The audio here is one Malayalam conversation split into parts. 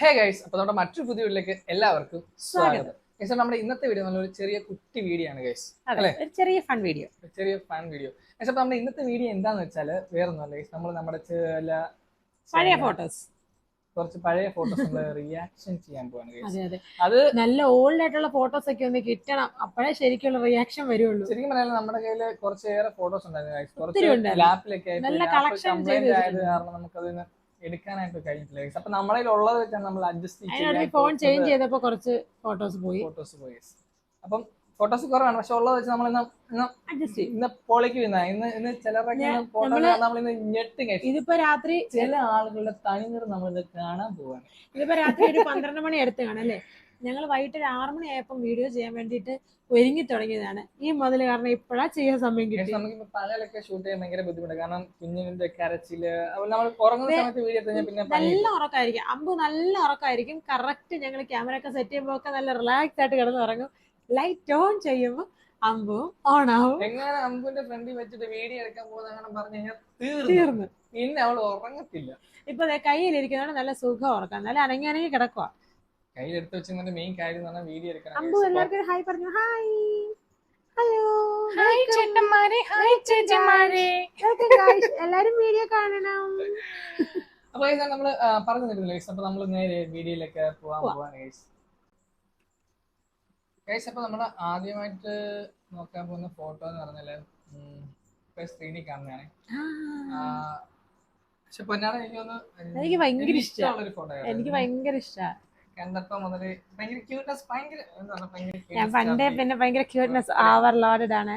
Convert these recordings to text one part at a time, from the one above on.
ഹേ ഗൈസ്, അപ്പോൾ നമ്മുടെ മറ്റൊരു പുതിയ വീഡിയോയിലേക്ക് എല്ലാവർക്കും സ്വാഗതം. ഗൈസ്, നമ്മുടെ ഇന്നത്തെ വീഡിയോ നല്ലൊരു ചെറിയ കുട്ടി വീഡിയോ ആണ് ഗൈസ്, അല്ലേ? ഒരു ചെറിയ ഫൺ വീഡിയോ. ഗൈസ്, അപ്പോൾ നമ്മുടെ ഇന്നത്തെ വീഡിയോ എന്താന്ന് വെച്ചാൽ വേറൊന്നുമല്ല ഗൈസ്, നമ്മൾ നമ്മുടെ പഴയ ഫോട്ടോസ്, കുറച്ച് പഴയ ഫോട്ടോസ് റിയാക്ഷൻ ചെയ്യാൻ പോവാണ് ഗൈസ്. അതെ അത് നല്ല ഓൾഡ് ആയിട്ടുള്ള ഫോട്ടോസ് ഒക്കെ ഒന്ന് കിട്ടണം, അപ്പോഴേ ശരിക്കുള്ള റിയാക്ഷൻ വരുള്ളൂ. ശരിക്കും പറഞ്ഞാൽ നമ്മുടെ കയ്യിൽ കുറച്ചേറെ ഫോട്ടോസ് ഉണ്ടായിരുന്നു ഗൈസ്. കുറച്ച് ലാപ്പിലൊക്കെ നല്ല കളക്ഷൻ ആയത് കാരണം നമുക്കതിന് എടുക്കാനായിട്ട് കഴിഞ്ഞിട്ടില്ല. അപ്പൊ നമ്മളെ ഉള്ളത് വെച്ചാൽ നമ്മൾ അഡ്ജസ്റ്റ് ഫോൺ ചേഞ്ച് ചെയ്തപ്പോ കുറച്ച് ഫോട്ടോസ് പോയി. അപ്പം ഫോട്ടോസ് കുറവാണ്, പക്ഷെ ഉള്ളത് വെച്ച് നമ്മൾ അഡ്ജസ്റ്റ് ഇന്ന് പൊളിക്ക് ഇന്ന് ചിലരൊക്കെ നമ്മളിന്ന് ഞെട്ടും. ഇതിപ്പോ രാത്രി ചില ആളുകളുടെ തനിനിറം നമ്മളിത് കാണാൻ പോവാണ്. ഇതിപ്പോ രാത്രി ഒരു 12 മണി അടുത്ത് കാണല്ലേ. ഞങ്ങൾ വൈകിട്ട് ഒരു 6 മണിയായപ്പോൾ വീഡിയോ ചെയ്യാൻ വേണ്ടിയിട്ട് ഒരുങ്ങി തുടങ്ങിയതാണ്. ഈ മുതൽ കാരണം ഇപ്പോഴാ ചെയ്യാൻ സമയം കിട്ടി. നമുക്കിപ്പോ പകലൊക്കെ ഷൂട്ട് ചെയ്യാൻ ഭയങ്കര ബുദ്ധിമുട്ട്, കാരണം കുഞ്ഞിന്റെ കരച്ചില്, നമ്മൾ ഉറങ്ങുന്ന സമയത്ത് വീഡിയോ എടുത്ത് പിന്നെ നല്ല ഉറക്കമായിരിക്കും. അമ്പു നല്ല ഉറക്കമായിരിക്കും. കറക്റ്റ് ഞങ്ങൾ ക്യാമറ ഒക്കെ സെറ്റ് ചെയ്യുമ്പോൾ ഒക്കെ നല്ല റിലാക്സ് ആയിട്ട് കിടന്ന് ഉറങ്ങും. ലൈറ്റ് ഓൺ ചെയ്യുമ്പോൾ അമ്പു ഓൺ ആവും. എങ്ങനെ അമ്പുവിന്റെ ഫ്രണ്ടിൽ വെച്ചിട്ട് വീഡിയോ എടുക്കാൻ പോകുന്ന അങ്ങനെ പറഞ്ഞു കഴിഞ്ഞാൽ തീർന്നു. പിന്നെ അവൾ ഉറങ്ങത്തില്ല. ഇപ്പൊ കയ്യിലിരിക്കുന്നതാണ് നല്ല സുഖം ഉറക്കാം, നല്ല അനങ്ങി കിടക്കുക. കയ്യിലെടുത്ത് വെച്ചതിന്റെ മെയിൻ കാര്യം എന്ന് പറഞ്ഞാൽ വീഡിയോ എടുക്കണം. അമ്പു എല്ലാവർക്കും ഹായ് പറഞ്ഞു. ഹായ്, ഹലോ, ഹായ് ചേട്ടന്മാരെ, ഹായ് ചേച്ചിമാരെ, എല്ലാരും വീഡിയോ കാണണം. അപ്പൊ നമ്മള് പറഞ്ഞു തരുന്നില്ല ഗൈസ്. അപ്പൊ നമ്മള് നേരെ വീഡിയോയിലേക്ക് പോവാണ് ഗൈസ്. ഗൈസ്, അപ്പൊ നമ്മള് ആദ്യമായിട്ട് നോക്കാൻ പോകുന്ന ഫോട്ടോ എന്ന് പറഞ്ഞാല് സ്ക്രീനിൽ കാണുന്നതാണ്. പക്ഷെ പൊന്നാണ് എനിക്ക് ഭയങ്കര ഇഷ്ടമുള്ളൊരു ഫോട്ടോ. എനിക്ക് ഭയങ്കര ഇഷ്ടമാണ്. കണ്ടപ്പോ മുതല് ഭയങ്കര ക്യൂട്ട്നെസ്, ഞാൻ പണ്ടേ പിന്നെ ഭയങ്കര ക്യൂട്ട്നെസ് ഓവർലോഡഡ് ആണ്.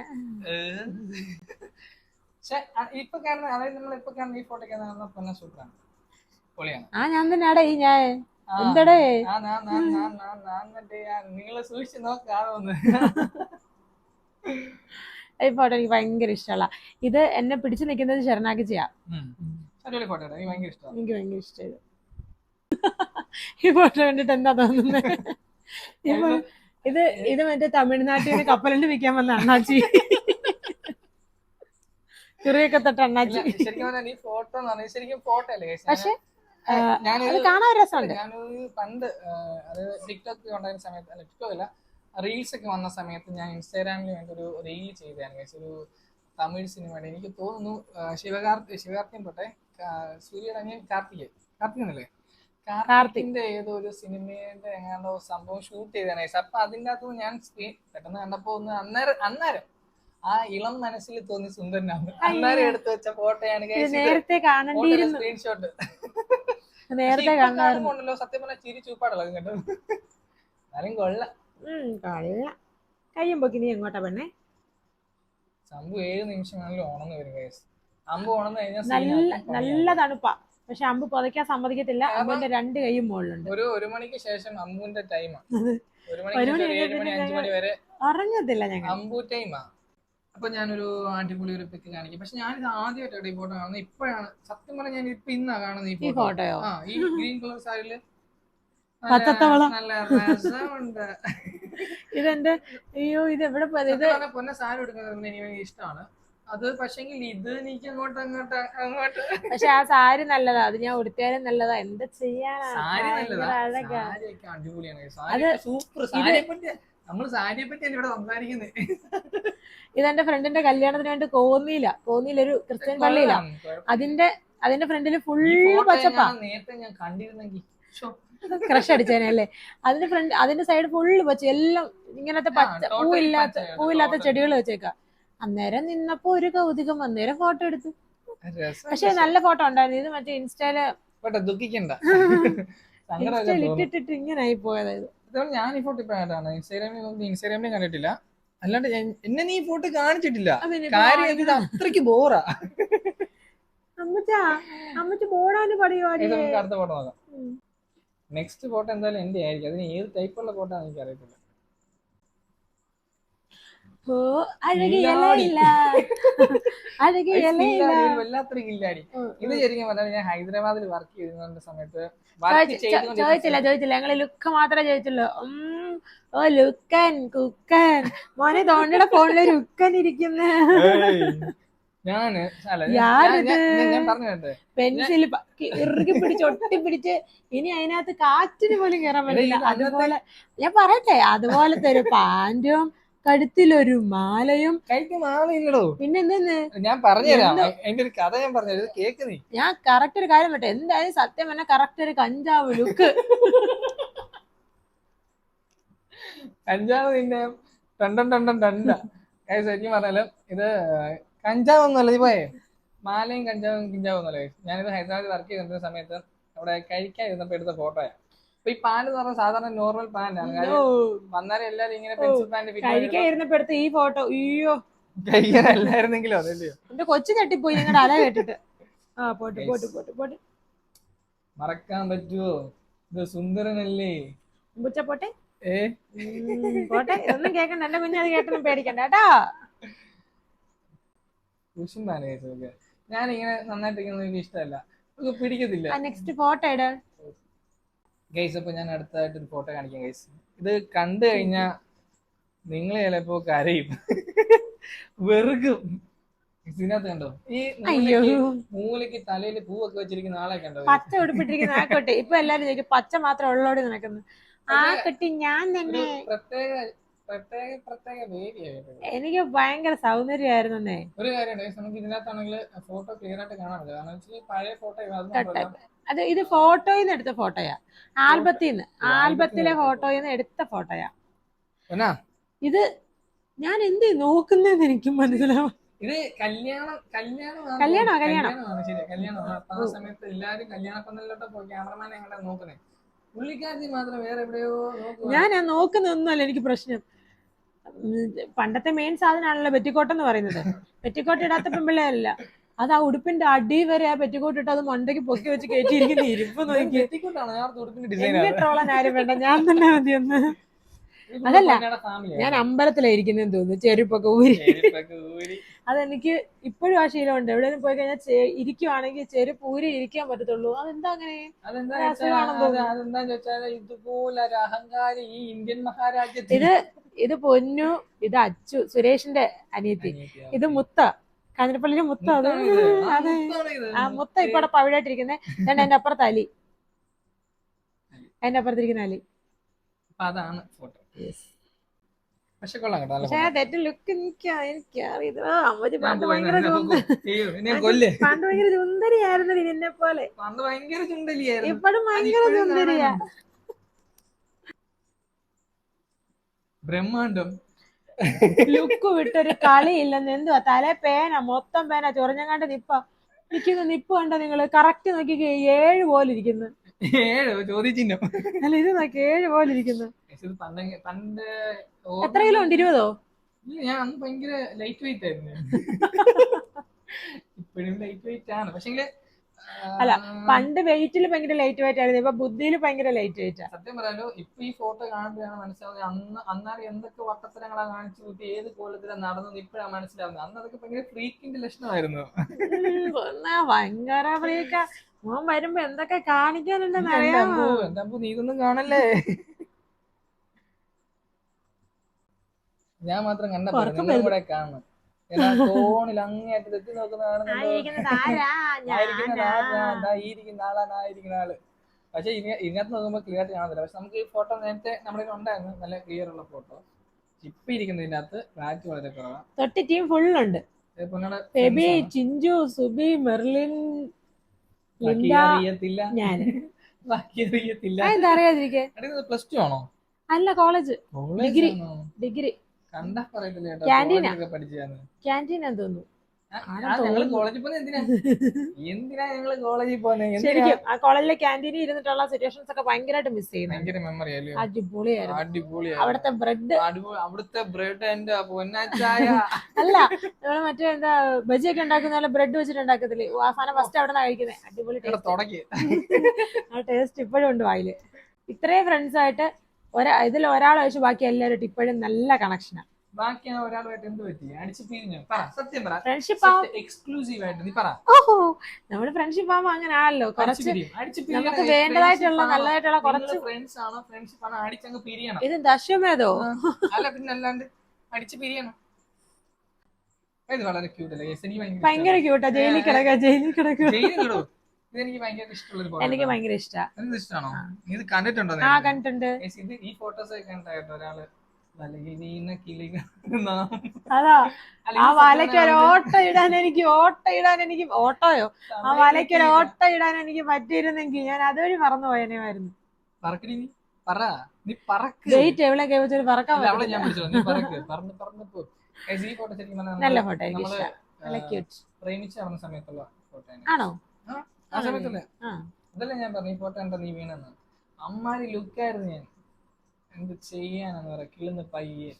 പക്ഷെ ഇപ്പൊ കാണുന്ന, അതായത് നമ്മൾ ഇപ്പൊ കാണുന്ന ഈ ഫോട്ടോ ഒക്കെ പൊന്ന സൂപ്പറാണ്, പൊളിയാണ്. ഞാൻ തന്നെയാടേ ഞാൻ എന്തടേ നിങ്ങള് സൂക്ഷിച്ച് നോക്കാറോന്ന്. ഈ ഫോട്ടോ എനിക്ക് ഭയങ്കര ഇഷ്ടമല്ല. ഇത് എന്നെ പിടിച്ചു നിൽക്കുന്നത് ശരണാക്കി ചെയ്യാം. എനിക്ക് ഭയങ്കര ഇഷ്ടമായി ഈ ഫോട്ടോ കണ്ടിട്ട്. എന്താ തോന്നുന്നത്? ഇത് മറ്റേ തമിഴ്നാട്ടിൽ ഒരു കപ്പലിന് വിൽക്കാൻ വന്ന അണ്ണാച്ചി, ചെറിയൊക്കെ തൊട്ട് അണ്ണാച്ചി. പക്ഷെ കാണാൻ രസമുണ്ട്. ഞാനൊരു പണ്ട് ടിക്ടോക്ക് ഉണ്ടായിരുന്ന സമയത്ത്, അല്ല ടിക്ടോക്ക് അല്ല, റീൽസ് ഒക്കെ വന്ന സമയത്ത് ഞാൻ ഇൻസ്റ്റാഗ്രാമിൽ വേണ്ടി ഒരു റീൽ ചെയ്തതാണ്. ഒരു തമിഴ് സിനിമയുടെ, എനിക്ക് തോന്നുന്നു ശിവകാർത്തികൻ പോട്ടെ, സൂര്യയുടെ അനിയൻ കാർത്തികനല്ലേ, കാർത്തികിന്റെ ഏതോ ഒരു സിനിമയുടെ എങ്ങാണ്ടോ സംഭവം ഷൂട്ട് ചെയ്തതാണ്. അപ്പൊ അതിൻ്റെ അകത്ത് ഞാൻ പെട്ടെന്ന് കണ്ടപ്പോ ഒന്ന് അന്നേരം ആ ഇളം മനസ്സിൽ തോന്നി സുന്ദരനാണ്. അന്നേരം എടുത്തു വെച്ച ഫോട്ടോയാണ് നേരത്തെ കാണേണ്ടിയിരുന്നു. സ്ക്രീൻഷോട്ട് നേരത്തെ കാണുന്നുണ്ടല്ലോ. സത്യം പറഞ്ഞാൽ ചിരി ചൂപ്പാടുള്ളത് കേട്ടോ. എന്നാലും കൊള്ളാം. കഴിയുമ്പോ ഇനി എങ്ങോട്ടാ പെണ്ണേ? സംഭവം 7 നിമിഷം ആണെങ്കിലും ഓണെന്ന് വരും ഗൈസ്. അമ്പ് ഓണെന്ന് കഴിഞ്ഞാൽ നല്ല തണുപ്പാ. പക്ഷെ അമ്പ് പുതയ്ക്കാൻ സമ്മതിക്കത്തില്ല. അമ്പുവിന്റെ 2 കൈയും മുകളിലുണ്ട്. ഒരു മണിക്ക് ശേഷം അമ്പുവിന്റെ ടൈമാണ്. 1 മണി 7 മണി 5 മണി വരെ ഉറങ്ങത്തില്ല ഞങ്ങൾ. അമ്പു ടൈമാ. അപ്പൊ ഞാനൊരു അടിപൊളി ഒരു പിക്ക് കാണിക്കും. പക്ഷെ ഞാനിത് ആദ്യമായിട്ടാണ് ഈ ഫോട്ടോ കാണുന്നത്. ഇപ്പോഴാണ് സത്യം പറഞ്ഞാൽ ഞാൻ ഇപ്പൊ ഇന്നാ കാണുന്നത് ഈ ഫോട്ടോയോ. ഈ ഗ്രീൻ കളർ സാരിയില് നല്ല രസമുണ്ട്. ഇതെന്റെ അയ്യോ, ഇത് എവിടെ പോയത്? പൊന്ന സാരി എടുക്കുന്നത് എനിക്ക് ഇഷ്ടമാണ്. അത് പക്ഷെങ്കിൽ ഇത് എനിക്ക് അങ്ങോട്ട്. പക്ഷെ ആ സാരി നല്ലതാ, അത് ഞാൻ ഉടുത്താലും നല്ലതാ. എന്താ ചെയ്യാനാ, അടിപൊളിയാണ്. സൂപ്പർ സാരിയെ പറ്റി നമ്മൾ സാരിയെ പറ്റിയാണ് ഇവിടെ സംസാരിക്കുന്നത്. ഇതെന്റെ ഫ്രണ്ടിന്റെ കല്യാണത്തിന് വേണ്ടി കോന്നിയിലൊരു ക്രിസ്ത്യൻ പള്ളിയിലാ. അതിന്റെ ഫ്രണ്ടില് ഫുള്ള് പച്ചപ്പാ. നേരത്തെ ഞാൻ കണ്ടിരുന്നെങ്കിൽ ക്രഷ് അടിച്ചേനല്ലേ. അതിന്റെ സൈഡ് ഫുള്ള് പച്ച, എല്ലാം ഇങ്ങനത്തെ പൂവില്ലാത്ത ചെടികൾ വെച്ചേക്കാ. അന്നേരം നിന്നപ്പോ ഒരു കൗതുകം, അന്നേരം ഫോട്ടോ എടുത്തു. പക്ഷെ നല്ല ഫോട്ടോ ഉണ്ടായിരുന്നു. ഇത് മറ്റേ ഇൻസ്റ്റയില് ഇട്ടിട്ട് ഇങ്ങനെ ആയി പോയത്. ഞാൻ ഈ ഫോട്ടോ ഇപ്പൊ ഇൻസ്റ്റാഗ്രാമിൽ കണ്ടിട്ടില്ല, അല്ലാണ്ട് എന്നെ നീ ഫോട്ടോ കാണിച്ചിട്ടില്ല. കാര്യം അത്രയ്ക്ക് ബോറാ. അമ്മച്ച ബോർഡാന് പടിയോടി. അടുത്ത ഫോട്ടോ നോക്കാം. നെക്സ്റ്റ് ഫോട്ടോ എന്തായാലും എന്റെ ആയിരിക്കും. അതിന് ഏത് ടൈപ്പുള്ള ഫോട്ടോ എനിക്ക് അറിയത്തില്ല. വല്ലാത്തൊരു കില്ലാടി. ഇത് ശരിക്കും പറഞ്ഞാൽ ഞാൻ ഹൈദരാബാദിൽ വർക്ക് ചെയ്യുന്ന സമയത്ത് ചോദിച്ചില്ല. ഞങ്ങള് ലുക്ക് മാത്രമേ ചോദിച്ചുള്ളൂ. ഓ ലുക്കൻ കുക്കൻ മോനെ തോണ്ടിയുടെ ഫോണില് ലുക്കൻ ഇരിക്കുന്ന. ഞാന് അല്ല ഞാനിത് ഞാൻ പറഞ്ഞു കേട്ടെ. പെൻസിൽ ഇറുകി പിടിച്ച് ഒട്ടി പിടിച്ച് ഇനി അതിനകത്ത് കാറ്റിന് പോലും കയറാൻ പറ്റില്ല. അതുപോലെ ഞാൻ പറയട്ടെ, അതുപോലത്തെ ഒരു പാന്റും കഴുത്തിലൊരു മാലയും. കഴിക്ക് മാലയില്ലടോ. പിന്നെ എന്തെന്ന് ഞാൻ പറഞ്ഞുതരാം, എന്റെ ഒരു കഥ ഞാൻ പറഞ്ഞത് കേക്ക് നീ. ഞാൻ കറക്റ്റ് ഒരു കാര്യം പറ്റേ, എന്തായാലും സത്യം പറഞ്ഞാൽ കറക്റ്റ് ഒരു കഞ്ചാവ് ലുക്ക്. കഞ്ചാവ് നിന്നെ ടണ്ട ശരിക്കും പറഞ്ഞാലും ഇത് കഞ്ചാവ് ഒന്നുമല്ല. നീ പോയേ മാലയും കഞ്ചാവും കിഞ്ചാവും ഒന്നുമല്ല. ഞാനിത് ഹൈദരാബാദിൽ വർക്ക് ചെയ്തിരുന്ന സമയത്ത് അവിടെ കഴിക്കാൻ ഇരുന്നപ്പോ എടുത്ത ഫോട്ടോയാ. അപ്പൊ ഈ പാന്റ് എന്ന് പറഞ്ഞാൽ സാധാരണ നോർമൽ പാന്റ് ആണ്. വന്നാലും എല്ലാരും ഇങ്ങനെ പെൻസിൽ പാന്റ് കഴിക്കാൻ ഇരുന്നപ്പോ എടുത്ത ഈ ഫോട്ടോ, അയ്യോ കഴിക്കാനല്ലായിരുന്നെങ്കിലോ അതല്ലയോ. എന്റെ കൊച്ചു തട്ടിപ്പോയി നിങ്ങളുടെ അല കേട്ടിട്ട്. ആ പോട്ട് പോട്ട് പോട്ട് പോട്ട്. മറക്കാൻ പറ്റുമോ? ഇത് സുന്ദരനല്ലേ ബുച്ച പോട്ടെ. പോട്ടെ, ഒന്നും കേക്കണ്ട എന്റെ കുഞ്ഞ്, അത് കേട്ടൊന്നും പേടിക്കണ്ട കേട്ടാ. ഞാനിങ്ങനെ നന്നായിട്ടിരിക്കുന്നത് എനിക്ക് ഇഷ്ടമല്ല, പിടിക്കത്തില്ല. നെക്സ്റ്റ് ഫോട്ടോ ഇട ഗൈസ്. അപ്പൊ ഞാൻ അടുത്തതായിട്ട് ഒരു ഫോട്ടോ കാണിക്കാം ഗൈസ്. ഇത് കണ്ടു കഴിഞ്ഞാ നിങ്ങൾ ചിലപ്പോ കരയും, വെറുക്കും. ഇതിനകത്ത് കണ്ടോ ഈ മൂലയ്ക്ക് തലയിൽ പൂവൊക്കെ വെച്ചിരിക്കുന്ന ആളെ കണ്ടോ? പച്ച ഉടുപ്പിട്ടിരിക്കുന്ന ആക്കോട്ടെ. ഇപ്പൊ എല്ലാരും ചോദിക്കും പച്ച മാത്രം ഉള്ളോട് നടക്കുന്നു. ആ കുട്ടി ഞാൻ തന്നെ. പ്രത്യേക വേദിയായിട്ട് എനിക്ക് ഭയങ്കര സൗന്ദര്യമായിരുന്നു. ഒരു കാര്യം നമുക്ക് ഇതിനകത്താണെങ്കിൽ ഫോട്ടോ ക്ലിയർ ആയിട്ട് കാണാൻ പറ്റില്ല. കാരണം വെച്ചാൽ പഴയ ഫോട്ടോ അത് ഇത് ഫോട്ടോയിൽ നിന്ന് എടുത്ത ഫോട്ടോയാ, ആൽബത്തിലെ ഫോട്ടോയിൽ നിന്ന് എടുത്ത ഫോട്ടോയാ ഇത്. ഞാൻ എന്ത് നോക്കുന്നതെന്ന് എനിക്ക് മനസ്സിലാവും. ഇത് കല്യാണം. ശരി, കല്യാണമാണ്. അപ്പൊ ആ സമയത്ത് എല്ലാരും കല്യാണ പന്തലിലോട്ട് പോയി ക്യാമറമാനെ എങ്ങനെ നോക്കുന്നേ, പുള്ളിക്കാരത്തി മാത്രം വേറെ എവിടെയോ നോക്കുക. ഞാൻ നോക്കുന്നൊന്നുമല്ല എനിക്ക് പ്രശ്നം. പണ്ടത്തെ മെയിൻ സാധനമാണല്ലോ പെറ്റിക്കോട്ട് എന്ന് പറയുന്നത്. പെറ്റിക്കോട്ട് ഇടാത്ത പെൺപിള്ളേരല്ല, അത് ആ ഉടുപ്പിന്റെ അടി വരെ ആ പെറ്റിക്കോട്ട് ഇട്ട് അത് മണ്ടയ്ക്ക് പൊക്കി വെച്ച് കയറ്റിയിരിക്കുന്ന ഇരിപ്പ് നോക്കി. എന്നെ ട്രോളാൻ ആരും വേണ്ട, ഞാൻ തന്നെ മതിയൊന്ന്. അതല്ല, ഞാൻ അമ്പലത്തിലായിരിക്കുന്നതെന്ന് തോന്നുന്നു, ചെരുപ്പൊക്കെ ഊരി. അതെനിക്ക് ഇപ്പോഴും ആ ശീലമുണ്ട്. എവിടെയെങ്കിലും പോയി കഴിഞ്ഞാൽ ഇരിക്കുവാണെങ്കിൽ ചെരുപ്പ് ഊരി ഇരിക്കാൻ പറ്റത്തുള്ളൂ. അതെന്താ അങ്ങനെ? ഇതുപോലൊരു അഹങ്കാരം ഈ ഇന്ത്യൻ മഹാരാജ്യത്തിൽ. ഇത് പൊന്നു, ഇത് അച്ചു, സുരേഷിന്റെ അനിയത്തി. ഇത് മുത്ത, കാഞ്ഞിരപ്പള്ളിയിലെ മുത്ത. അത് അതെ, ആ മുത്ത ഇപ്പൊ അവിടെ പവിഴായിട്ടിരിക്കുന്നേ. എന്റെ അപ്പുറത്ത് അലി, എന്റെ അപ്പുറത്തിരിക്കുന്ന അലി. അതാണ് ഫോട്ടോ. പക്ഷെ കൊള്ളാം കേട്ടോ. ലുക്ക് എനിക്കറിയത്. പണ്ട് ഭയങ്കര ചുന്ദരിയായിരുന്നു നിന്നെ പോലെ. പണ്ട് ഭയങ്കര ചുണ്ടലിയായിരുന്നു, ഇപ്പോഴും ഭയങ്കര ചുന്ദരിയാ. ബ്രഹ്മാണ്ടം ലുക്ക് വിട്ടൊരു കളിയില്ലെന്ന്. എന്തുവാ തല പേന, മൊത്തം പേന, ചൊറഞ്ഞങ്ങാണ്ട് നിൽക്കുന്ന നിപ്പ് കണ്ടോ നിങ്ങള്? കറക്റ്റ് നോക്കി 7 പോലെ ഇരിക്കുന്നു. 7 ചോദ്യചിഹ്നം. അല്ല ഇത് നോക്കി 7 പോലെ ഇരിക്കുന്നു. പണ്ട് എത്ര കിലോ ഉണ്ട്? 20ഓ? ഞാൻ അന്ന് ഭയങ്കര ലൈറ്റ് വെയിറ്റ് ആയിരുന്നു. ഇപ്പോഴും ലൈറ്റ് വെയിറ്റ് ആണ്. പക്ഷെ അല്ല, പണ്ട് വെയിറ്റിൽ ഭയങ്കര ലൈറ്റ് വെയിറ്റ് ആയിരുന്നു, ഇപ്പൊ ബുദ്ധിയിൽ ഭയങ്കര ലൈറ്റ് വെയിറ്റ്. സത്യം പറയാലോ, ഇപ്പൊ ഈ ഫോട്ടോ കാണുമ്പോഴാണ് മനസ്സിലാവുന്നത് അന്നാലും എന്തൊക്കെ വട്ടത്തരങ്ങളാ കാണിച്ചു കൂട്ടി, ഏത് കോലത്തിലാ നടന്നത് ഇപ്പോഴാണ് മനസ്സിലാവുന്നത്. അന്ന് അതൊക്കെ ഭയങ്കര ഫ്രീക്കിന്റെ ലക്ഷണമായിരുന്നു. ഭയങ്കര ഫ്രീക്കാ. മോൻ വരുമ്പോ എന്തൊക്കെ കാണിക്കാനുണ്ടെന്ന് അറിയാമോ? നീ ഇതൊന്നും കാണല്ലേ. ഞാൻ മാത്രം കണ്ടപ്പോ കൂടെ കാണണം. ഫോണിൽ അങ്ങേയറ്റ് തെറ്റി നോക്കുന്ന ആളിരിക്കുന്ന ആള്. പക്ഷെ ഇതിനകത്ത് നോക്കുമ്പോ ക്ലിയർ ആയിട്ട് കാണത്തില്ല. പക്ഷെ നമുക്ക് ഈ ഫോട്ടോ നേരത്തെ നമ്മുടെ ഉണ്ടായിരുന്നു, നല്ല ക്ലിയർ ഉള്ള ഫോട്ടോ. ഇപ്പൊ ഇരിക്കുന്നതിനകത്ത് ബാക്ക് വളരെ കുറവാണ്. തൊട്ട് ടീം ഫുൾ ഉണ്ട്. ബേബി, ചിഞ്ചു, സുബി, മെർലിൻ, അറിയത്തില്ല. ഞാൻ ബാക്കി അറിയത്തില്ല. എന്താ അറിയാതിരിക്കെ? പ്ലസ് ടു ആണോ? അല്ല, കോളേജ്, ഡിഗ്രി. കണ്ടാ പറയത്തില്ല. ക്യാൻറ്റീനാ തോന്നുന്നു. ഞങ്ങള് കോളേജിൽ പോകുന്നത് എന്തിനാ ഞങ്ങള് കോളേജിൽ പോകുന്നത്? ശരിക്കും ആ കോളേജിലെ ക്യാൻറ്റീനിൽ ഇരുന്നിട്ടുള്ള സിറ്റുവേഷൻസ് ഒക്കെ ഭയങ്കരമായിട്ട് മിസ് ചെയ്യുന്നു. ഭയങ്കര മെമ്മറി അല്ലേ? അടിപൊളിയായിരുന്നു. അവിടുത്തെ ബ്രെഡ് എന്റെ പൊന്നാച്ചായ. അല്ല, നമ്മള് മറ്റേ എന്താ ബജിയൊക്കെ ഉണ്ടാക്കുന്ന ബ്രെഡ് വെച്ചിട്ട് ഉണ്ടാക്കത്തില്ലേ, അവസാനം ഫസ്റ്റ് അവിടെ നിന്നാണ് കഴിക്കുന്നത്. അടിപൊളി ആ ടേസ്റ്റ് ഇപ്പോഴും ഉണ്ട് വായില്. ഇത്രയും ഫ്രണ്ട്സ് ആയിട്ട് ഇതിൽ ഒരാൾ വെച്ച് ബാക്കി എല്ലാവരും ഇപ്പോഴും നല്ല കണക്ഷനാണ്. ഓഹോ, നമ്മുടെ ഫ്രണ്ട്ഷിപ്പ് ആവുമ്പോ അങ്ങനെ ആണല്ലോ. കുറച്ച് നമുക്ക് വേണ്ടതായിട്ടുള്ള നല്ലതായിട്ടുള്ള കുറച്ച്. ഇത് ദശമേതോ? അല്ല, പിന്നെ അല്ലാണ്ട് അടിച്ചു പിരിയണം. ഇത് വളരെ ക്യൂട്ട് അല്ലേ guys? എനിക്ക് ഭയങ്കര ക്യൂട്ടാ. ജയിലിൽ കിടക്കുക. ജയിലിൽ കിടൂ. ഇതെനിക്ക് ഭയങ്കര ഇഷ്ടമുള്ള ഒരു എനിക്ക് ഭയങ്കര ഇഷ്ടാ. ഫോട്ടോ. ഇഷ്ടമാണോ? നീ ഇത് കണ്ടിട്ടുണ്ടോ? കണ്ടിട്ടുണ്ട്. Guys, ഇത് ഈ ഫോട്ടോസ് ഒക്കെ കണ്ടായിരുന്നു ഒരാള് അതാ ആ വലയ്ക്ക് ഒരു ഓട്ട ഇടാൻ എനിക്ക് ഓട്ടോയോ ആ വലയ്ക്ക് ഒരു ഓട്ട ഇടാൻ എനിക്ക് പറ്റിയിരുന്നെങ്കിൽ ഞാൻ അതുവഴി മറന്നു പോയനേമായിരുന്നു. വെയിറ്റ് എവിടെ കേൾച്ചൊരു പറക്കാൻ നല്ല ഫോട്ടോ. എനിക്ക് ഇഷ്ടം. നല്ല ക്യൂട്ട്. പ്രേമിച്ച് നടന്ന സമയത്തുള്ള ഫോട്ടോ ആണോ? ആ സമയത്തല്ലേ? അതല്ലേ ഞാൻ പറഞ്ഞു ഈ ഫോട്ടോ കണ്ട നീ വീണെന്ന്. അമ്മാരി ലുക്കായിരുന്നു ഞാൻ. എന്ത് ചെയ്യാനെന്ന് പറയാ, കിളുന്ന പയ്യെ.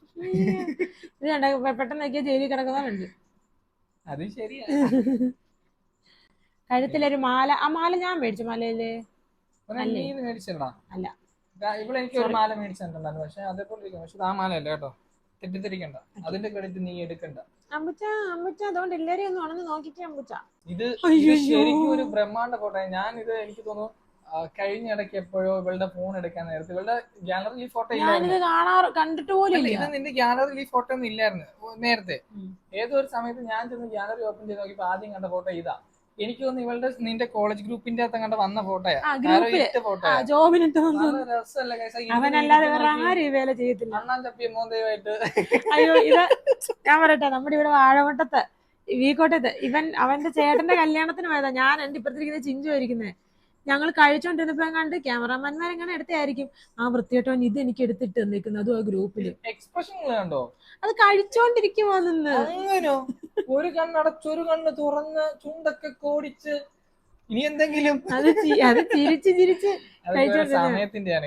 ഇത് കണ്ട പെട്ടെന്ന് നോക്കിയാൽ ജയിലിൽ കിടക്കുന്നവരുണ്ട്. അത് ശരിയാ. കഴുത്തിലൊരു മാല. ആ മാല ഞാൻ മേടിച്ചു. മലയില് മേടിച്ചടാ? അല്ല, ഇവിടെ എനിക്ക് ഒരു മാല മേടിച്ചിട്ടുണ്ടായിരുന്നു. പക്ഷെ അതേപോലെ ഇരിക്കും. പക്ഷെ ആ മാല അല്ല കേട്ടോ, തെറ്റിദ്ധരിക്കണ്ട. അതിന്റെ ക്രെഡിറ്റ് നീ എടുക്കണ്ട. അമ്പുച്ച അതുകൊണ്ട് എല്ലാരെയും ഒന്ന് ഉണന്ന് നോക്കിട്ട് അമ്പുച്ച. ഇത് ശരിക്കും ഒരു ബ്രഹ്മാണ്ഡ ഫോട്ടോ. ഞാൻ ഇത് എനിക്ക് തോന്നുന്നു കഴിഞ്ഞ ഇടയ്ക്ക് എപ്പോഴോ ഇവളുടെ ഫോൺ എടുക്കാൻ നേരത്തെ ഇവളുടെ ഗാലറിയിൽ ഈ ഫോട്ടോ കണ്ടിട്ട് പോലും ഇത് നിന്റെ ഗാലറിയിൽ ഈ ഫോട്ടോ ഒന്നും ഇല്ലായിരുന്നു നേരത്തെ. ഏതോ ഒരു സമയത്ത് ഞാൻ ചെന്ന് ഗാലറി ഓപ്പൺ ചെയ്ത് നോക്കിയപ്പോ ആദ്യം കണ്ട ഫോട്ടോ ഇതാ. എനിക്ക് തോന്നുന്നു ഇവളുടെ നിന്റെ കോളേജ് ഗ്രൂപ്പിന്റെ അകത്ത് കണ്ട വന്ന ഫോട്ടോയാ. അവനല്ലാതെ വേറെ ആരും വേല ചെയ്യത്തില്ല. അണ്ണാൻ തപ്പിയ മോന്തയുമായിട്ട്. അയ്യോ ഇത് ഞാൻ പറയട്ടെ, നമ്മുടെ ഇവിടെ വാഴവട്ടത്ത് വീക്കോട്ടത്ത് അവന്റെ ചേട്ടന്റെ കല്യാണത്തിന് പോയതാ. ഞാൻ എന്റെ ഇപ്പുറത്തിരിക്കുന്ന ചിഞ്ചു ആയിരിക്കുന്നേ. ഞങ്ങൾ കഴിച്ചോണ്ടിരുന്നപ്പോ കണ്ട് ക്യാമറാമാൻമാരെങ്ങനെ എടുത്തായിരിക്കും ആ വൃത്തിയായിട്ടോ ഇത് എനിക്ക് എടുത്തിട്ട് തന്നിരിക്കുന്നത്. അതും ആ ഗ്രൂപ്പില് എക്സ്പ്രഷൻ കണ്ടോ? അത് കഴിച്ചോണ്ടിരിക്കുമോ നിന്ന്. അങ്ങനോ? ഒരു കണ്ണടച്ച് ഒരു കണ്ണ് തുറന്ന് ചുണ്ടൊക്കെ കോടിച്ച് ഇനി എന്തെങ്കിലും അത് ചിരിച്ച് സമയത്തിന്റെയാണ്.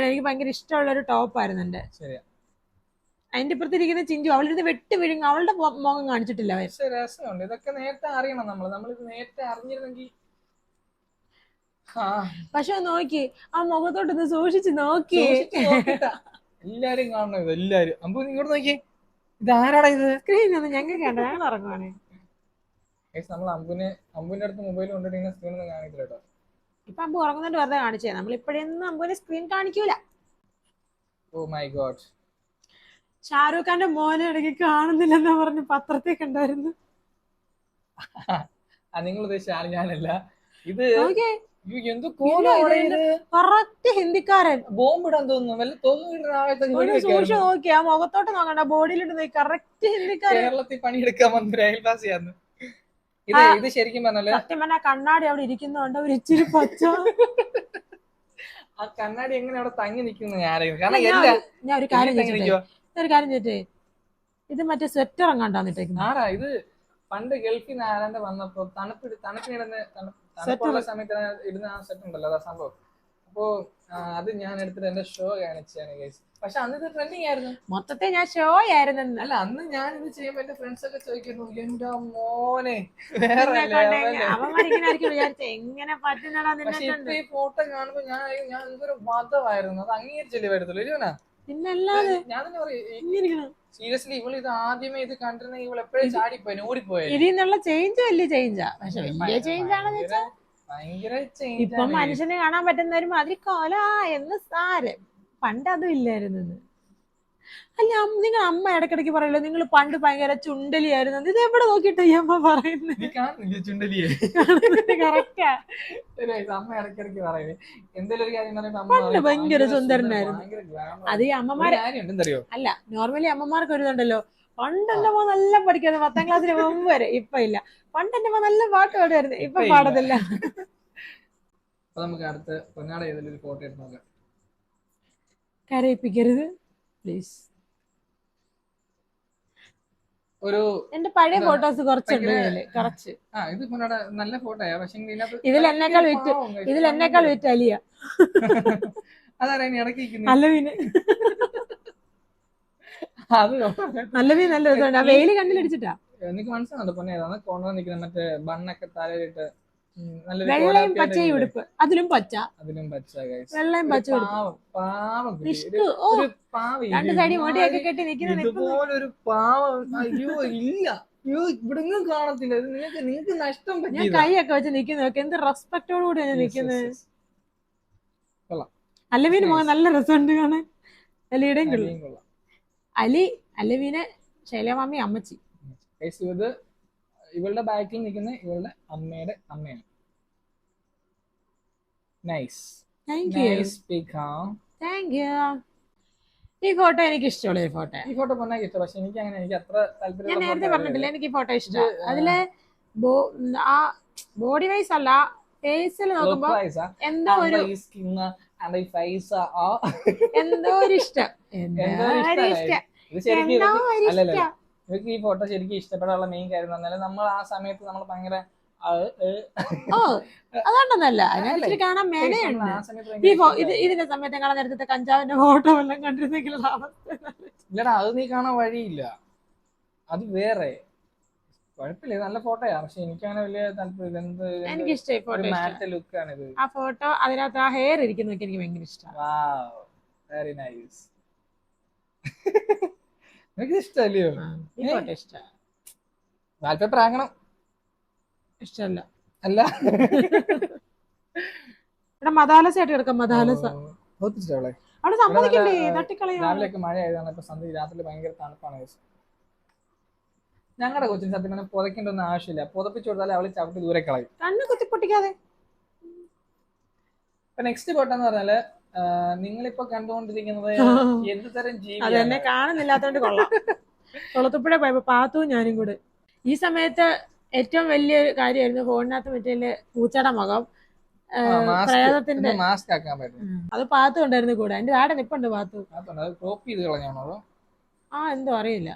എനിക്ക് ഭയങ്കര ഇഷ്ടമുള്ള ഒരു ടോപ്പായിരുന്നു എന്റെ. ശരിയാ. അതിന്റെ ഇപ്പുറത്തിരിക്കുന്ന ചിഞ്ചു അവളിത് വെട്ടി വിഴുങ്ങി അവളുടെ മുഖം കാണിച്ചിട്ടില്ല. രസമുണ്ട്. ഇതൊക്കെ നേരത്തെ അറിയണം നമ്മളിത് നേരത്തെ അറിഞ്ഞിരുന്നെങ്കിൽ. പക്ഷെ നോക്കി ആ മുഖത്തോട്ടൊന്ന് സൂക്ഷിച്ച് നോക്കി. എല്ലാരും കാണണം ഇത്. എല്ലാരും അമ്പു ഇങ്ങോട്ട് നോക്കി. ഇതാരാടാ ഇത്? സ്ക്രീനൊന്നും ഞങ്ങൾക്ക് കണ്ട ഞങ്ങൾ ഇറങ്ങുവാണ്. നമ്മൾ അമ്പുവിന്റെ അടുത്ത് മൊബൈൽ കൊണ്ടിട്ട് സ്ക്രീനൊന്നും കാണിക്കില്ല കേട്ടോ. ഇപ്പൊ അമ്പു ഉറങ്ങുന്നുണ്ട് വെറുതെ കാണിച്ചേ. നമ്മൾ ഇപ്പഴൊന്നും അമ്പുവിന്റെ സ്ക്രീൻ കാണിക്കൂല. Oh my god. ഷാരൂഖ് ഖാന്റെ മോനെ ഇടയ്ക്ക് കാണുന്നില്ലെന്നാ പറഞ്ഞ് പത്രത്തിൽ കണ്ടായിരുന്നു. നിങ്ങൾ ഉദ്ദേശിച്ച ആൾ ഞാനല്ല. ഇത് ഹിന്ദിക്കാരൻ ബോംബിടാൻ തോന്നുന്നു. സൂക്ഷിച്ച് നോക്കി ആ മുഖത്തോട്ട് നോക്കണ്ട, ബോഡിയിലിട്ട് കറക്റ്റ് ഹിന്ദിക്കാരൻ. കേരളത്തിൽ പണിയെടുക്കാൻ വന്ന അയൽവാസിയാന്ന്. ഇത് ശരിക്കും പറഞ്ഞാല് സത്യം പറഞ്ഞാൽ കണ്ണാടി അവിടെ ഇരിക്കുന്നോണ്ട് ഒരു ഇച്ചിരി പച്ച. ആ കണ്ണാടി എങ്ങനെ അവിടെ തങ്ങി നിൽക്കുന്നു ഞാൻ ഒരു കാര്യം ചെയ്തേ. ഇത് മറ്റേ സ്വെറ്റർ എങ്ങാണ്ടാന്നിട്ടേക്കുന്നു. ആരാ ഇത്? പണ്ട് ഗൾഫിൽ നിന്ന് ആരാണ്ട് വന്നപ്പോ തണുപ്പുള്ള സമയത്ത് ഇടുന്ന ആ സെറ്റ് ഉണ്ടല്ലോ, അതാ സംഭവം. അപ്പോ അത് ഞാൻ എടുത്തിട്ട് എന്റെ ഷോ കാണിച്ചാണ് ഗൈസ്. പക്ഷെ അന്ന് ഇത് ട്രെൻഡിങ് ആയിരുന്നു. മൊത്തത്തിൽ ഞാൻ ഷോ ആയിരുന്നു. അല്ല അന്ന് ഞാൻ ഇത് ചെയ്യുമ്പോ എന്റെ ഫ്രണ്ട്സ് ഒക്കെ ചോദിക്കുന്നു എന്റെ മോനെ വിചാരിച്ച എങ്ങനെ പറ്റുന്നടാ. പക്ഷെ ഇപ്പൊ ഈ ഫോട്ടോ കാണുമ്പോ ഞാൻ എന്തൊരു മതമായിരുന്നു. അത് അംഗീകരിച്ചല്ലേ വരത്തുള്ളൂ ഇരിക്കണ. പിന്നല്ലാതെ ഞാൻ തന്നെ പറയും സീരിയസ്ലി ഇവള് ഇത് ആദ്യമേ ഇത് കണ്ടിരുന്നെങ്കിൽ ഇവൾ എപ്പോഴും ചാടിപ്പോയി ഓടിപ്പോയി. ഇതിന്നുള്ള ചേഞ്ച് വലിയ ചേഞ്ചാ. പക്ഷെ വലിയ ചേഞ്ച് ആണെന്ന് വെച്ചാൽ ഭയങ്കര ചേഞ്ച്. ഇപ്പൊ മനുഷ്യന് കാണാൻ പറ്റുന്ന ഒരു മാതിരി കോല എന്ന് സാരം. പണ്ട് അതും ഇല്ലായിരുന്നു. അല്ല നിങ്ങൾ അമ്മ ഇടക്കിടക്ക് പറയല്ലോ നിങ്ങൾ പണ്ട് ഭയങ്കര ചുണ്ടലിയായിരുന്നു. ഇത് എവിടെ നോക്കിട്ട് ഈ അമ്മ പറയുന്നത്? കറക്റ്റാ. അമ്മ ഇടക്കിടക്ക് പറയുന്നത് എന്തെങ്കിലും ഒരു കാര്യം പണ്ട് ഭയങ്കര സുന്ദരനായിരുന്നു. അത് ഈ അമ്മമാരെ അല്ല നോർമലി അമ്മമാർക്ക് ഒരു ഇതുണ്ടല്ലോ. പണ്ട് എന്റെ അമ്മ നല്ല പഠിക്കായിരുന്നു 10ാം ക്ലാസ്സിന് മുമ്പ് വരെ. ഇപ്പൊ ഇല്ല. പണ്ട് എന്റെ അമ്മ നല്ല പാട്ട് പാടുമായിരുന്നു. ഇപ്പൊ പാടത്തില്ല. നമുക്ക് അടുത്ത് പൊന്നാട ഏതെങ്കിലും ഫോട്ടോ എടുത്ത് നോക്കാം. കരയിപ്പിക്കരുത് പ്ലീസ്. ഒരു എന്റെ പഴയ ഫോട്ടോസ് കുറച്ചുണ്ട്. കുറച്ച് ഇത് പൊന്നാട നല്ല ഫോട്ടോയാ. പക്ഷെ ഇതിൽ എന്നേക്കാൾ വിറ്റ് അലിയ. അതാരാ ഇടയ്ക്ക് അല്ലവീന് നല്ലവീൻ നല്ല രസമുണ്ട്. ആ വെയില് കണ്ണിലടിച്ചിട്ടാ. എനിക്ക് മനസ്സിലാവുന്നുണ്ട് പൊന്നെ ഏതാണ് കോർണർ നിൽക്കുന്ന മറ്റേ ബണ്ണൊക്കെ തലയിലിട്ട് വെള്ളയും പച്ചയും ഉടുപ്പ്. അതിലും പച്ച വെള്ളയും പച്ച രണ്ട് സൈഡിൽ മുടിയൊക്കെ കെട്ടി നിൽക്കുന്ന ഇതുപോലൊരു പാവം. അയ്യോ ഇല്ല, അയ്യോ ഇവിടെങ്ങും കാണത്തില്ല. നിങ്ങൾക്ക് നഷ്ടം പറ്റി. ഞാൻ കൈയൊക്കെ വെച്ച് നിൽക്കുന്നതൊക്കെ എന്ത് റെസ്പെക്റ്റോട് കൂടി ഞാൻ നിൽക്കുന്നത്. അല്ലവീന് മുഖം നല്ല രസമുണ്ട് കാണാൻ. അലിയുടെയും കൊള്ളാം. അലവീന് ശൈലമാമി അമ്മച്ചി. ഇത് ഇവളുടെ ബാക്കിൽ നിൽക്കുന്ന ഇവളുടെ അമ്മയുടെ അമ്മയാണ്. നൈസ് താങ്ക് യു നൈസ് പിക്കാം. Thank you. ഈ ഫോട്ടോ എനിക്ക് ഇഷ്ടമുള്ള ഒരു ഫോട്ടോ. ഈ ഫോട്ടോ പൊന്നാക്കി ഇഷ്ടം, പക്ഷെ എനിക്ക് അത്ര ഞാൻ താല്പര്യം. നേരത്തെ പറഞ്ഞിട്ടില്ല എനിക്ക് ഈ ഫോട്ടോ ഇഷ്ടം. അതിലെ ആ ബോഡി വൈസ് അല്ല, ഫേസിൽ നോക്കുമ്പോ എന്തോ ഒരു എന്തോ ഒരു ഇഷ്ടം. ഇവർക്ക് ഈ ഫോട്ടോ ശരിക്കും ഇഷ്ടപ്പെടാനുള്ള മെയിൻ കാര്യം എന്ന് പറഞ്ഞാൽ നമ്മൾ ആ സമയത്ത് നമ്മൾ ഭയങ്കര ഓ അതുകൊണ്ടൊന്നല്ല, അതിനകത്ത് കാണാൻ മേനയുണ്ട്. ഇതിന്റെ സമയത്ത് കാണാൻ നേരത്തെ കഞ്ചാവിന്റെ ഫോട്ടോ എല്ലാം കണ്ടിരുന്നെങ്കിൽ ഇല്ലടാ, അത് നീ കാണാൻ വഴിയില്ല, അത് വേറെ കുഴപ്പമില്ല. നല്ല ഫോട്ടോയാ, പക്ഷെ എനിക്കങ്ങനെ വലിയ താല്പര്യം. എനിക്ക് ഇഷ്ടമായി മാറ്റ ലുക്ക് ആണ് ഇത്. ആ ഫോട്ടോ, അതിനകത്ത് ആ ഹെയർ ഇരിക്കുന്നതൊക്കെ എനിക്ക് ഭയങ്കര ഇഷ്ടമാണ്. Very nice. എനിക്ക് ഇഷ്ടമല്ലയോ ഈ ഫോട്ടോ? ഇഷ്ടമാണ്. വാൽപേപ്പർ ആക്കണം. ഇഷ്ടമല്ല. അല്ല ഇവിടെ മദാലസ ആയിട്ട് കിടക്കാം. മദാലസ അവിടെ സമ്മതിക്കണ്ടേ, തട്ടിക്കളയാ. രാവിലെയൊക്കെ മഴ ആയതാണ്. ഇപ്പൊ സന്ധ്യ രാത്രി ഭയങ്കര തണുപ്പാണ്. ഞങ്ങളുടെ കൊച്ചിന് സത്യം പറഞ്ഞാൽ പുതയ്ക്കേണ്ട ഒന്നും ആവശ്യമില്ല. പുതപ്പിച്ചു കൊടുത്താൽ അവള് ചവിട്ടി ദൂരെ കളയും, കണ്ണ് കുത്തി പൊട്ടിക്കാതെ. ഇപ്പൊ നെക്സ്റ്റ് ഫോട്ടോ പറഞ്ഞാല് നിങ്ങളിപ്പോ കണ്ടുകൊണ്ടിരിക്കുന്നത് എന്ത് തരം ജീവി? അതെന്നെ കാണുന്നില്ലാത്തോണ്ട് കൊള്ളാം. കൊളത്തുപ്പുഴ പോയപ്പോ പാത്തും ഞാനും കൂടെ. ഈ സമയത്ത് ഏറ്റവും വലിയൊരു കാര്യമായിരുന്നു ഫോണിനകത്ത് മറ്റേ പൂച്ചയുടെ മുഖം പ്രേതത്തിന്റെ മാസ്ക് ആക്കാൻ പറ്റും. അത് പാത്തു ഉണ്ടായിരുന്നു കൂടെ. എന്റെ ആടെ നിപ്പുണ്ട് പാത്തു. ക്രോപ്പ് ചെയ്ത് കളഞ്ഞാണോ? എന്തോ അറിയില്ല.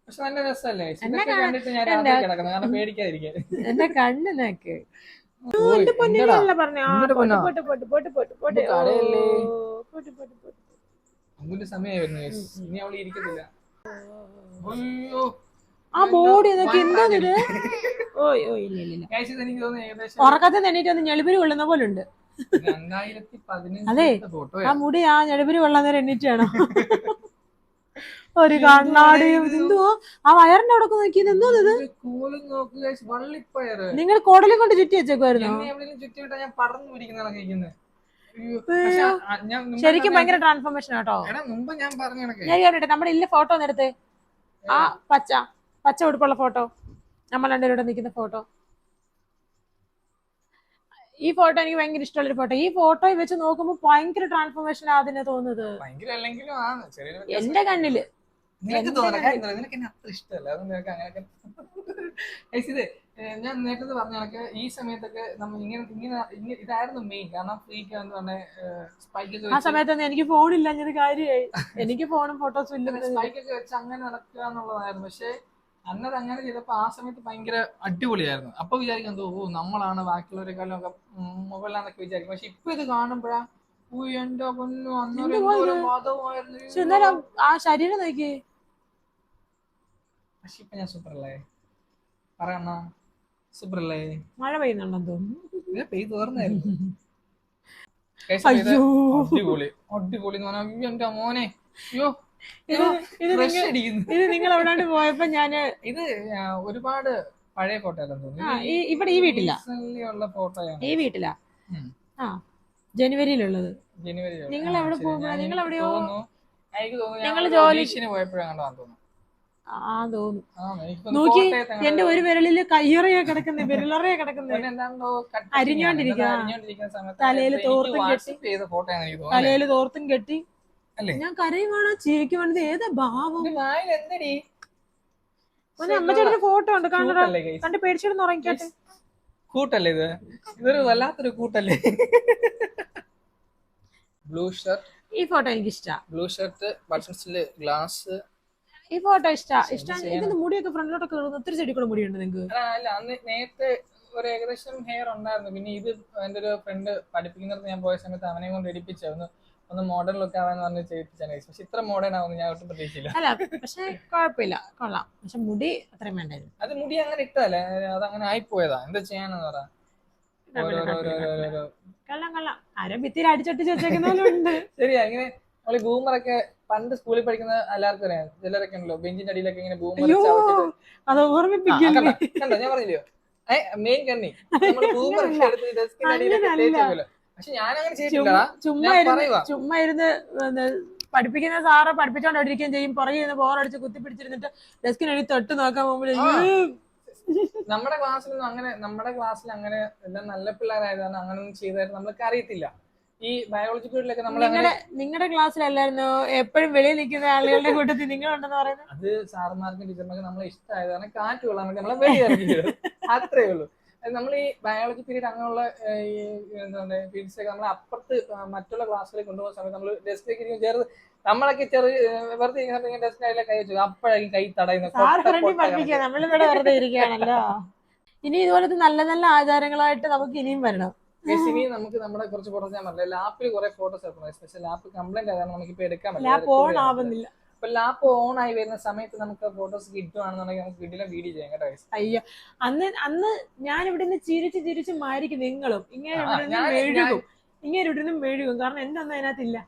പക്ഷെ നല്ല രസമല്ലേ കണ്ടിട്ട്? ഞാൻ രാത്രി കിടക്കുന്നത് കാരണം പേടിക്കാതിരിക്കാൻ. എന്റെ കണ്ണ് നോക്ക്. സമയമായിരുന്നു, ഇനി അവള് ഇരിക്കത്തില്ല. ആ ബോഡി നോക്കി എന്താ ഇത്? ഉറക്കത്തെ തന്നിട്ട് ഒന്ന് ഞെളിപിരി കൊള്ളുന്ന പോലെ ഉണ്ട്. 2015 അതെ, ആ മുടി ആ ഞെളിപിരി കൊള്ളാൻ എണ്ണീറ്റാണോ? ഒരു കണ്ണാടിയും എന്തുവോ ആ വയറിന്റെ അവിടെ നോക്കിയത് എന്തോ ഇത്? നിങ്ങൾ കോടലും കൊണ്ട് ചുറ്റി വെച്ചേക്കുമായിരുന്നു. ശരിക്കും ഭയങ്കര ട്രാൻസ്ഫോർമേഷൻ ആട്ടോ. ഞാൻ കേട്ടിട്ട് നമ്മുടെ ഇല്ല ഫോട്ടോ നേരത്തെ ആ പച്ച ഉടുപ്പുള്ള ഫോട്ടോ, നമ്മൾ രണ്ടുപേരുടെ നിൽക്കുന്ന ഫോട്ടോ. ഈ ഫോട്ടോ എനിക്ക് ഭയങ്കര ഇഷ്ടമുള്ളൊരു ഫോട്ടോ. ഈ ഫോട്ടോ വെച്ച് നോക്കുമ്പോ ഭയങ്കര ട്രാൻസ്ഫോർമേഷൻ അതിനെ തോന്നുന്നത് എന്റെ കണ്ണില്. ഞാൻ നേരത്തെ പറഞ്ഞ കണക്ക് ഈ സമയത്തൊക്കെ നമ്മൾ ഇങ്ങനെ ഇതായിരുന്നു മെയിൻ. കാരണം ഫ്രീക്ക് എന്ന് പറഞ്ഞ സ്പൈക്കൊക്കെ ആ സമയത്തൊന്നും എനിക്ക് ഫോണില്ല, ഞാൻ കാര്യമായി. എനിക്ക് ഫോണും ഫോട്ടോസും ഇല്ല. സ്പൈക്കൊക്കെ വെച്ച് അങ്ങനെ നടക്കുക എന്നുള്ളതായിരുന്നു. പക്ഷെ അന്നത് അങ്ങനെ ചെയ്തപ്പോ ആ സമയത്ത് ഭയങ്കര അടിപൊളിയായിരുന്നു. അപ്പൊ വിചാരിക്കും എന്തോ നമ്മളാണ് ബാക്കിയുള്ളവരെക്കാളും ഒക്കെ മുകളിലാന്നൊക്കെ വിചാരിക്കും. പക്ഷെ ഇപ്പൊ ഇത് കാണുമ്പോഴാ എന്റെ പൊന്നു അന്നേരം ആ ശരീരം നോക്കി. പക്ഷെ ഇപ്പൊ ഞാൻ സൂപ്പറല്ലേ പറയണ? സൂപ്പറല്ലേ? മഴ പെയ്യുന്നുണ്ടെന്ന് തോന്നുന്നു. പെയ്ത് തോർന്നായിരുന്നു. അടിപൊളി അടിപൊളി എന്ന് പറഞ്ഞാൽ എന്റെ മോനെ. അയ്യോ ഇത് നിങ്ങൾ എവിടാണ്ട് പോയപ്പോ ഞാന് ഇത് ഒരുപാട് പഴയ ഫോട്ടോ ആണെന്ന് തോന്നുന്നു. ഇവിടെ ഈ വീട്ടില ഫോട്ടോയാണ്. ഈ വീട്ടിലാ ജനുവരിയിലുള്ളത്. ജനുവരി നിങ്ങൾ എവിടെ പോകുമ്പോ? നിങ്ങൾ എവിടെയോ ഞങ്ങള് ജോലിന് പോയപ്പോഴാണ് തോന്നുന്നു. നോക്കി എന്റെ ഒരു വിരലില് കയ്യറയാ കിടക്കുന്ന, വിരലറയാ കിടക്കുന്ന, അരിഞ്ഞോണ്ടിരിക്കുന്ന സമയത്ത് തലയില് തോർത്തും കെട്ടി ഞാൻ കരയുവാണോ ചിരിക്ക് വേണ്ടത്? ഏതാ ഭാവം? അമ്മച്ചേട്ടന്റെ ഫോട്ടോ ഉണ്ട്, കണ്ട് പേടിച്ചിട്ട് ഉറങ്ങിക്കട്ടെ. കൂട്ടല്ലേ ഇത്? ഇതൊരു വല്ലാത്തൊരു കൂട്ടല്ലേ? Blue shirt. ഈ ഫോട്ടോ എനിക്ക് ഇഷ്ടാ. ബ്ലൂ ഷർട്ട്, ബട്ടൺസില് ഗ്ലാസ്. ഈ ഫോട്ടോ ഇഷ്ടമാണ്. ഇതിന്റെ മുടിയൊക്കെ ഫ്രണ്ടിലോട്ടൊക്കെ കയറുന്നു. ഒത്തിരി ചെടി കൂടെ മുടിയുണ്ട് നിങ്ങൾക്ക്? അല്ല, അന്ന് നേരത്തെ ഒരു ഏകദേശം ഹെയർ ഉണ്ടായിരുന്നു. പിന്നെ ഇത് എന്റെ ഒരു ഫ്രണ്ട് പഠിപ്പിക്കുന്നിടത്ത് ഞാൻ പോയ സമയത്ത് അവനെ കൊണ്ട് എടുപ്പിച്ചായിരുന്നു. ഒന്ന് മോഡേൺ ലുക്ക് ആവാന്ന് പറഞ്ഞ് ചെയ്യിപ്പിച്ചാൽ. പക്ഷെ ഇത്ര മോഡേൺ ആവുന്നു ഞാൻ ഒട്ടും പ്രതീക്ഷിച്ചില്ല. അല്ല പക്ഷെ കുഴപ്പമില്ല, കൊള്ളാം. പക്ഷെ മുടി അത്രയും വേണ്ടായിരുന്നു. അത് മുടി അങ്ങനെ ഇട്ടല്ലേ, അതങ്ങനെ ആയിപ്പോയതാ. എന്താ ചെയ്യാനെന്ന് പറയാ. കള്ളം ആരോ ഭിത്തിയിൽ അടിച്ചൊട്ടിച്ച് വെച്ചേക്കുന്നവരുണ്ട്. ശരിയാ. ഇങ്ങനെ നമ്മള് ബൂമറൊക്കെ പണ്ട് സ്കൂളിൽ പഠിക്കുന്ന എല്ലാവർക്കും അറിയാം. ചിലരൊക്കെ ഉണ്ടല്ലോ ബെഞ്ചിന്റെ അടിയിലൊക്കെ ഇങ്ങനെ ബൂമർ. അത് ഓർമ്മിപ്പിക്കണ്ട. ഞാൻ പറഞ്ഞില്ലയോ മെയിൻ കണ്ണി ബൂമർ എടുത്ത് ഡെസ്കിന്റെ അടിയിലൊക്കെ തേച്ചേക്കുമല്ലോ. പക്ഷെ ഞാൻ അങ്ങനെ ചെയ്തിട്ടില്ല. ചുമ്മാ ഇരുന്ന് പഠിപ്പിക്കുന്ന സാറ് പഠിപ്പിച്ചോണ്ടിരിക്കുകയും ചെയ്യും, പുറകെ നിന്ന് ബോറടിച്ച് കുത്തിപ്പിടിച്ചിരുന്നിട്ട് ഡെസ്കിനടി തൊട്ട് നോക്കാൻ പോകുമ്പോഴേ നമ്മുടെ ക്ലാസ്സിൽ അങ്ങനെ എല്ലാം നല്ല പിള്ളേരായതാണ്, അങ്ങനെ ഒന്നും ചെയ്തായിട്ട് നമ്മൾക്ക് അറിയത്തില്ല. ഈ ബയോളജി പീരീഡിലൊക്കെ നമ്മൾ നിങ്ങളുടെ ക്ലാസ്സിലല്ലായിരുന്നു എപ്പോഴും വെളിയിൽ നിൽക്കുന്ന ആളുകളുടെ കൂട്ടത്തിൽ നിങ്ങളുണ്ടെന്ന് പറയുന്നത്? അത് സാറന്മാർക്കും ടീച്ചർമാർക്കും നമ്മളെ ഇഷ്ടമായതാണ്, കാറ്റ് കൊള്ളാൻ വേണ്ടി നമ്മളെ വെളിയിറക്കിയത്. അത്രേ ഉള്ളൂ. നമ്മൾ ഈ ബയോളജി പീരീഡ് അങ്ങനെയുള്ള എന്താണ് പീരീഡ്സ് ഒക്കെ നമ്മൾ അപ്പുറത്ത് മറ്റുള്ള ക്ലാസ്സിലേക്ക് കൊണ്ടുപോകുന്ന സമയത്ത് നമ്മൾ ഡെസ്കിലേക്ക് ചേർന്ന് നമ്മളൊക്കെ വെറുതെ ഡെസ്കിനെ കൈ വെച്ചു, അപ്പോഴായിരിക്കും കൈ തടയുന്നത്. നമ്മളിവിടെ വെറുതെ ഇരിക്കുകയാണല്ലോ. ഇനി ഇതുപോലത്തെ നല്ല നല്ല ആചാരങ്ങളായിട്ട് നമുക്ക് ഇനിയും വരണം. ഇനി നമുക്ക് നമ്മുടെ കുറച്ച് ഫോട്ടോസ് ഞാൻ പറഞ്ഞില്ല, ലാപ്പിൽ കുറെ ഫോട്ടോസ് എടുക്കണം. സ്പെഷ്യൽ ലാപ്പ് കംപ്ലൈന്റ് ആയതാണ് നമുക്ക് ഇപ്പൊ എടുക്കാൻ പറ്റില്ല. അപ്പൊ ലാപ്പ് ഓൺ ആയി വരുന്ന സമയത്ത് നമുക്ക് ഫോട്ടോസ് കിട്ടുവാണെന്നുണ്ടെങ്കിൽ നമുക്ക് കിട്ടില്ല വീഡിയോ ചെയ്യാം കേട്ടോ. അയ്യോ, അന്ന് ഞാൻ ഇവിടെ നിന്ന് ചിരിച്ച് മാരിക്കും. നിങ്ങളും ഇങ്ങനെ ഇവിടുന്ന് മെഴുകും. കാരണം എന്റെ ഒന്നും അതിനകത്തില്ല.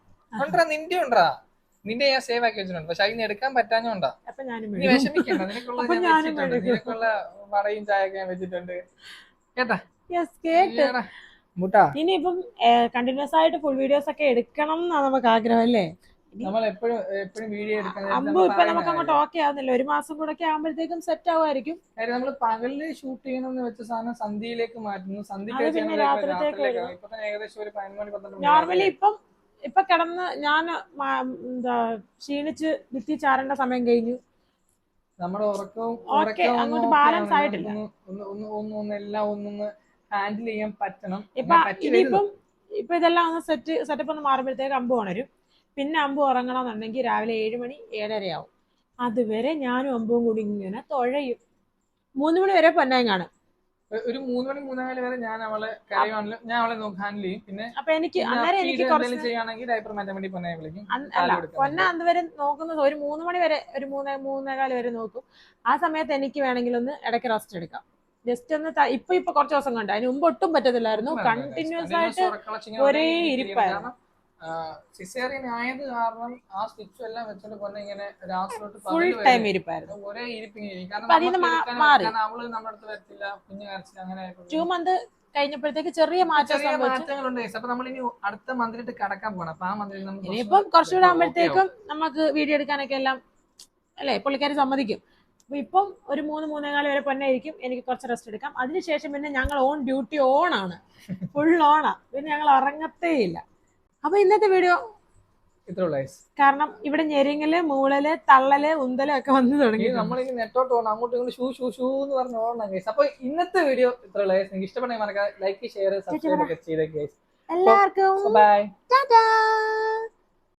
നിന്റെ ഉണ്ടാ, നിന്റെ ഞാൻ സേവ് ആക്കി വെച്ചിട്ടുണ്ട്, പക്ഷെ അതിന് എടുക്കാൻ പറ്റാഞ്ഞോണ്ടാ. അപ്പൊ ഞാൻ വിഷമിക്കണ്ട, നിനക്കുള്ള വടയും ചായയൊക്കെ ഞാൻ വെച്ചിട്ടുണ്ട് കേട്ടാ. ഇനിയിപ്പം കണ്ടിന്യൂസ് ആയിട്ട് ഫുൾ വീഡിയോസ് ഒക്കെ എടുക്കണം എന്നാ നമുക്ക് ആഗ്രഹം അല്ലേ? നമ്മൾ എപ്പോഴും വീഡിയോ അമ്പു ഇപ്പൊ നമുക്ക് അങ്ങോട്ട് ഓക്കെ ആവുന്നില്ല. ഒരു മാസം കൂടെ ഒക്കെ ആകുമ്പോഴത്തേക്കും സെറ്റ് ആവുമായിരിക്കും. നമ്മൾ പകലില് ഷൂട്ട് ചെയ്യണമെന്ന് വെച്ച സാധനം സന്ധ്യയിലേക്ക് മാറ്റുന്നു. ഏകദേശം ഒരു 11-12 നോർമലി ഇപ്പൊ കിടന്ന് ഞാൻ എന്താ ക്ഷീണിച്ച് ഭിത്തി ചാരേണ്ട സമയം കഴിഞ്ഞു. നമ്മുടെ ഉറക്കവും അങ്ങോട്ട് ബാലൻസ് ആയിട്ടില്ല. ഒന്നൊന്ന് ഹാൻഡിൽ ചെയ്യാൻ പറ്റണം. ഇപ്പൊ ഇതെല്ലാം ഒന്ന് സെറ്റപ്പ് ഒന്ന് മാറുമ്പോഴത്തേക്ക് അമ്പു ഉണരും. പിന്നെ അമ്പു ഉറങ്ങണമെന്നുണ്ടെങ്കിൽ രാവിലെ 7 മണി 7:30 ആവും. അതുവരെ ഞാനും അമ്പും കൂടി ഇങ്ങനെ തുഴയും. 3 മണി വരെ പൊന്നായും കാണും. ഒരു 3 മണി 3:15 വരെ ഞാൻ അവളെ ഹാൻഡിൽ ചെയ്യും. പിന്നെ അപ്പൊ എനിക്ക് ചെയ്യുകയാണെങ്കിൽ ഡയപ്പർ മാറ്റാൻ വേണ്ടി പൊന്നെ വിളിക്കും. പൊന്ന അതുവരെ നോക്കുന്നത് ഒരു 3 മണി വരെ, ഒരു 3-3:15 വരെ നോക്കും. ആ സമയത്ത് എനിക്ക് വേണമെങ്കിൽ ഒന്ന് ഇടയ്ക്ക് റെസ്റ്റ് എടുക്കാം. ജസ്റ്റ് ഒന്ന് ഇപ്പൊ കുറച്ച് ദിവസം കണ്ടു. അതിന് മുമ്പ് ഒട്ടും പറ്റത്തില്ലായിരുന്നു. കണ്ടിന്യൂസ് ആയിട്ട് ഒരേ ഇരിപ്പായിരുന്നു. സിസേറിയൻ ആയത് കാരണം ആ സ്റ്റിച്ചും എല്ലാം വെച്ചോണ്ട് പൊന്നെ ഇങ്ങനെ രാത്രിലോട്ട് ഫുൾ ടൈം ഇരിപ്പായിരുന്നു. ഒരേ ഇരിപ്പിങ്ങനെ. കാരണം അവള് നമ്മുടെ അടുത്ത് വരത്തില്ല, കുഞ്ഞു കരച്ചില്ല. അങ്ങനെ 2 മന്ത് കഴിഞ്ഞപ്പോഴത്തേക്ക് ചെറിയ മാറ്റങ്ങളുണ്ട്. അപ്പൊ നമ്മൾ ഇനി അടുത്ത മന്തിലിട്ട് കടക്കാൻ പോകണം. അപ്പൊ ആ മന്തിൽ നമുക്ക് ഇനിയിപ്പം കുറച്ചുകൂടെ ആകുമ്പോഴത്തേക്കും നമുക്ക് വീഡിയോ എടുക്കാനൊക്കെ എല്ലാം അല്ലെ പുള്ളിക്കാരി സമ്മതിക്കും. അപ്പൊ ഇപ്പം ഒരു 3-3:15 വരെ പൊന്നെ ഇരിക്കും. എനിക്ക് കുറച്ച് റെസ്റ്റ് എടുക്കാം. അതിനുശേഷം പിന്നെ ഞങ്ങൾ ഓൺ ഡ്യൂട്ടി ഓണാണ്, ഫുൾ ഓണാ. പിന്നെ ഞങ്ങൾ ഉറങ്ങത്തേ ഇല്ല. അപ്പൊ ഇന്നത്തെ വീഡിയോ ഇത്രയുള്ള, കാരണം ഇവിടെ ഞെരിങ്ങല്, മൂളല്, തള്ളല്, ഉന്തല് ഒക്കെ വന്നു തുടങ്ങി. നമ്മളിങ്ങനെ നെറ്റോട്ട് പോകണം, അങ്ങോട്ടും ഇങ്ങോട്ട് ഷൂ എന്ന് പറഞ്ഞ് ഓടണം ഗൈസ്. അപ്പൊ ഇന്നത്തെ വീഡിയോ ഇത്രയുള്ള. നിങ്ങൾക്ക് ഇഷ്ടപ്പെടുന്ന മറക്കാതെ ലൈക്ക്, ഷെയർ, സബ്സ്ക്രൈബ് ഒക്കെ ചെയ്തേക്ക് ഗൈസ്. എല്ലാവർക്കും ബൈ. ടാറ്റാ.